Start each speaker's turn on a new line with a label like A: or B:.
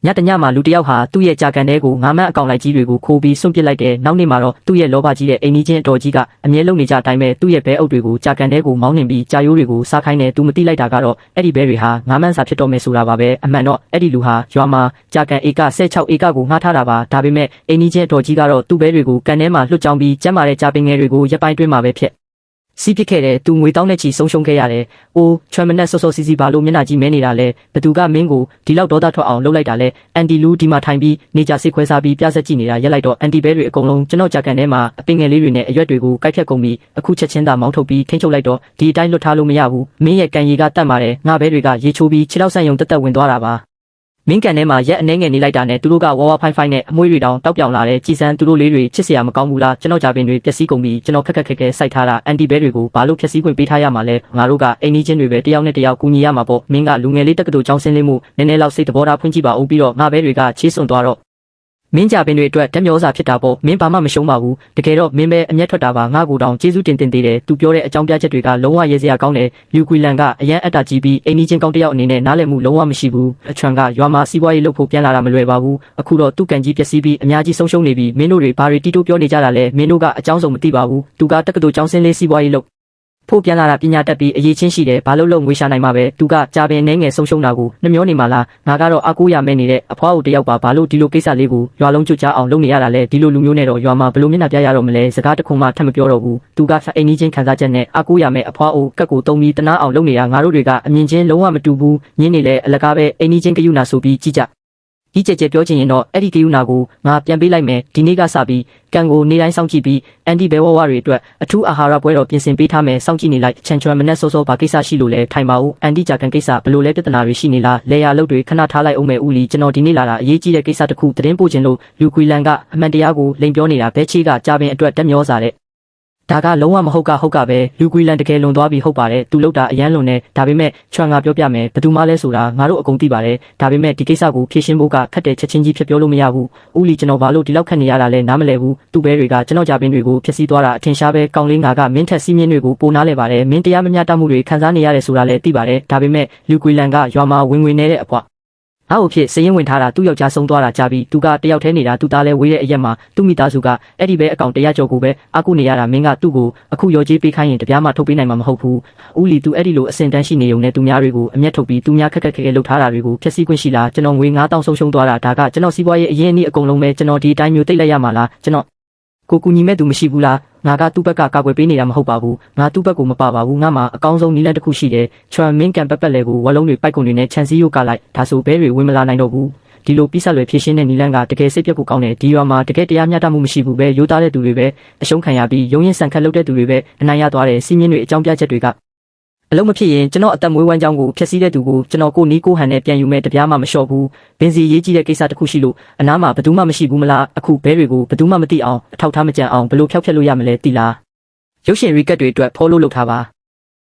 A: ညတညမှာလူတယောက်ဟာသူ့ရဲ့ကြာကန်တဲ့ကိုငါမန်းအကောင်လိုက်ကြီးတွေကိုခိုးပြီးစွန့်ပစ်လိုက်တယ်နောက်နေ့မှာတော့သူ့ရဲ့လောဘကြီးတဲ့အိမ်ကြီးချင်းအတော်ကြီးကအမြဲလုံးနေကြအတိုင်းပဲသူ့ရဲ့ဘဲအုပ်တွေကိုကြာကန်တဲ့ကိုမောင်းနှင်ပြီးကြာရိုးတွေကိုစားခိုင်းတယ်သူမသိလိုက်တာကတော့အဲ့ဒီဘဲတွေဟာငါမန်းစာဖြစ်တော့မယ်ဆိုတာပါပဲအမှန်တော့အဲ့ဒီလူဟာရွာမှာကြာကန်ဧက16ဧကကိုငှားထားတာပါဒါပေမဲ့အိမ်ကြီးချင်းအတော်ကြီးကတော့သူ့ဘဲတွေကိုကန်ထဲမှာလွှတ်ကြောင်းပြီးကျမ်းမာတဲ့ကြာပင်ငယ်တွေကိုရပ်ပိုင်းတွင်းမှာပဲဖြစ်စီးပစ်ခဲ့တယ်သူငွေတောင်းတဲ့ချီဆုံးရှုံးခဲ့ရတယ်။အိုးချွမ်မနက်စောစောစီစီဘာလို့မျက်နှာကြီးမဲနေတာလဲဘသူကမင်းကိုဒီလောက်ဒေါသထွက်အောင်လုပ်လိုက်တာလဲအန်တီလူဒီမှာထိုင်ပြီးနေကြစိတ်ခွဲစားပြီးပြဆက်ကြည့်နေတာရက်လိုက်တော့အန်တီဘဲတွေအကုန်လုံးကျွန်တော်ကြာကန်ထဲမှာအပင်ငယ်လေးတွေနဲ့အရွက်တွေကိုကိုက်ဖြတ်ကုန်ပြီးအခုချက်ချင်းသာမောင်းထုတ်ပြီးထိန်းချုပ်လိုက်တော့ဒီအတိုင်းလွတ်ထားလို့မရဘူးမင်းရဲ့ကန်ရီကတတ်ပါတယ်ငါဘဲတွေကရေချိုးပြီးခြေထောက်ဆန့်ယုံတက်တက်ဝင်သွားတာပါမင်းကန်ထဲမှာရက်အနှဲငယ်နေလိုက်တာနဲ့သူတို့ကဝါဝါဖိုင်ဖိုင်နဲ့အမွှေးတွေတောင်တောက်ပြောင်လာတဲ့ကြည်စမ်းသူတို့လေးတွေချစ်စရာမကောင်းဘူးလားကျွန်တော်ကြာပင်တွေပျက်စီးကုန်ပြီးကျွန်တော်ခက်ခက်ခဲခဲစိုက်ထားတာအန်တီဘဲတွေကိုဘာလို့ဖျက်ဆီးခွင့်ပေးထားရမှာလဲငါတို့ကအိမ်ကြီးချင်းတွေပဲတယောက်နဲ့တယောက်ကူညီရမှာပေါ့မင်းကလူငယ်လေးတက္ကသိုလ်ကျောင်းဆင်းလေးမှုနည်းနည်းလောက်စိတ်သဘောထားဖွင့်ကြည့်ပါဦးပြီးတော့ငါဘဲတွေကချေးစွန်သွားတော့မင်းကြပင်တွေအတွက်တက်မျောစာဖြစ်တာပေါ့မင်းဘာမှမရှုံးပါဘူးတကယ်တော့မင်းပဲအမျက်ထွက်တာပါငါ့ကိုတောင်ကျေးဇူးတင်သေးတယ်သူပြောတဲ့အကြောင်းပြချက်တွေကလုံးဝရဲစရာကောင်းတယ်လူကွီလန်ကအရန်အတ္တကြီးပြီးအိမ်ကြီးချင်းကောင်းတယောက်အနေနဲ့နားလည်မှုလုံးဝမရှိဘူးအချွမ်ကရွာမှာစီးပွားရေးလုပ်ဖို့ပြန်လာတာမလွယ်ပါဘူးအခုတော့သူ့ကန်ကြီးပျက်စီးပြီးအများကြီးဆုံးရှုံးနေပြီမင်းတို့တွေဘာတွေတီးတိုးပြောနေကြတာလဲမင်းတို့ကအကြောင်းစုံမသိပါဘူးသူကတက္ကသိုလ်ကျောင်းဆင်းလေးစီးပွားရေးလုပ်ဖို့ပြန်လာတာပညာတတ်ပြီးအရေးချင်းရှိတယ်ဘာလို့ငွေရှာနိုင်မှာပဲသူကကြာပင်နှဲငယ်ဆုံးရှုံးတာကိုနှမျောနေမှာလားငါကတော့အကူရမဲ့နေတဲ့အဖွားအိုတယောက်ပါဘာလို့ဒီလိုကိစ္စလေးကိုရွာလုံးကျွတ်ကြအောင်လုပ်နေရတာလဲဒီလိုလူမျိုးနဲ့တော့ရွာမှာဘယ်လိုမျက်နှာပြရတော့မလဲစကားတခုမှထပ်မပြောတော့ဘူးသူကအိမ်ကြီးချင်းခံစားချက်နဲ့အကူရမဲ့အဖွားအိုကက်ကိုတုံးပြီးတနာအောင်လုပ်နေတာငါတို့တွေကအမြင်ချင်းလုံးဝမတူဘူးညင်းနေလေအလကားပဲအိမ်ကြီးချင်းကယူနာဆိုပြီးကြည့်ကြဒီကြဲကြဲပြောချင်ရင်တော့အဲ့ဒီကယူနာကိုငါပြန်ပေးလိုက်မယ်ဒီနေ့ကစပြီးကန်ကိုနေတိုင်းစောင့်ကြည့်ပြီးအန်တီဘဲဝဝတွေအတွက်အထူးအာဟာရပွဲတော်ပြင်ဆင်ပေးထားမယ်စောင့်ကြည့်နေလိုက်ချန်ချွမ်မနဲ့စောစောဘာကိစ္စရှိလို့လဲထိုင်ပါဦးအန်တီဂျာကန်ကိစ္စဘလို့လဲပြဿနာတွေရှိနေလားလေယာလုတ်တွေခဏထားလိုက်အောင်မယ်ဦးလီကျွန်တော်ဒီနေ့လာတာအရေးကြီးတဲ့ကိစ္စတစ်ခုသတင်းပို့ခြင်းလို့လူကွီလန်ကအမှန်တရားကိုလိန်ပြောနေတာဘဲချေးကကြာပင်အတွက်တက်မျောစားတဲ့ဒါကလုံးဝမဟုတ်ကပဲလူကွီလန်တကယ်လွန်သွားပြီဟုတ်ပါတယ်သူလောက်တာအရန်လွန်နေဒါပေမဲ့ချွမ်ငါပြောပြမယ်ဘယ်သူမှလဲဆိုတာငါတို့အကုန်သိပါတယ်ဒါပေမဲ့ဒီကိစ္စကိုဖြေရှင်းဖို့ကခက်တဲ့ချက်ချင်းကြီးဖြစ်ပြောလို့မရဘူးဦးလီကျွန်တော်ဘာလို့ဒီလောက်ခက်နေရတာလဲနားမလဲဘူးသူ့ဘဲတွေကကျွန်တော်ကြာပင်တွေကိုဖျက်ဆီးသွားတာအထင်ရှားပဲကောင်းလေးငါကမင်းထက်စီးမြင့်တွေကိုပိုနားလဲပါတယ်မင်းတရားမမျှတမှုတွေခံစားနေရတယ်ဆိုတာလည်းသိပါတယ်ဒါပေမဲ့လူကွီလန်ကရွာမှာဝင်နေတဲ့အဖွာအားအဖြစ်စရင်ဝင်ထားတာသူ့ယောက်ျားဆုံးသွားတာကြာပြီသူကတယောက်တည်းနေတာသူသားလဲဝေးတဲ့အရက်မှာသူ့မိသားစုကအဲ့ဒီပဲအကောင်100ကျော်ကိုပဲအကူနေရတာမင်းကသူ့ကိုအခုရော်ကြီးပေးခိုင်းရင်တပြားမှထုတ်ပေးနိုင်မှာမဟုတ်ဘူးဦးလီသူအဲ့ဒီလိုအစင်တန်းရှိနေုံနဲ့သူများတွေကိုအမျက်ထုတ်ပြီးသူများခက်ခက်ခဲခဲလှုပ်ထားတာတွေကိုဖျက်ဆီးခွင့်ရှိလားကျွန်တော်ငွေ9000ဆုံးရှုံးသွားတာဒါကကျွန်တော်စီးပွားရေးအရင်အနည်းအကုန်လုံးပဲကျွန်တော်ဒီအတိုင်းမျိုးတိတ်လိုက်ရမှာလားကျွန်တော်ကိုကူညီမဲ့သူမရှိဘူးလားငါကသူ့ဘက်ကကာကွယ်ပေးနေတာမဟုတ်ပါဘူးငါသူ့ဘက်ကိုမပါပါဘူးငါမှာအကောင်းဆုံးနီးလန်းတစ်ခုရှိတယ်ချွမ်မင်းကန်ပက်ပက်လေကိုဝါလုံးတွေပိုက်ကုန်တွေနဲ့ခြံစည်းရိုးကလိုက်ဒါဆိုဘဲတွေဝင်မလာနိုင်တော့ဘူးဒီလိုပြဿနာဖြေရှင်းတဲ့နီလန်းကတကယ်စိတ်ပြတ်ဖို့ကောင်းတယ်ဒီရွာမှာတကယ်တရားမျှတမှုမရှိဘူးပဲရိုးသားတဲ့သူတွေပဲအရှုံးခံရပြီးရုံရင်ဆန်ခတ်လုပ်တဲ့သူတွေပဲအနိုင်ရသွားတယ်စီးမြင့်တွေအကြောင်းပြချက်တွေကအလုံးမဖြစ်ရင်ကျွန်တော်အသက်မွေးဝမ်းကြောင်းကိုဖျက်ဆီးတဲ့သူကိုကျွန်တော်ကိုနီးကိုဟန်နဲ့ပြန်ယူမဲ့တပြားမှမလျှော့ဘူးဘင်စီရေးကြီးတဲ့ကိစ္စတစ်ခုရှိလို့အနားမှာဘယ်သူမှမရှိဘူးမလားအခုဘဲတွေကိုဘယ်သူမှမသိအောင်အထောက်ထားမကြံအောင်ဘယ်လိုဖျောက်ဖျက်လို့ရမလဲသိလားရုပ်ရှင်ရီကတ်တွေအတွက် follow လုပ်ထားပါ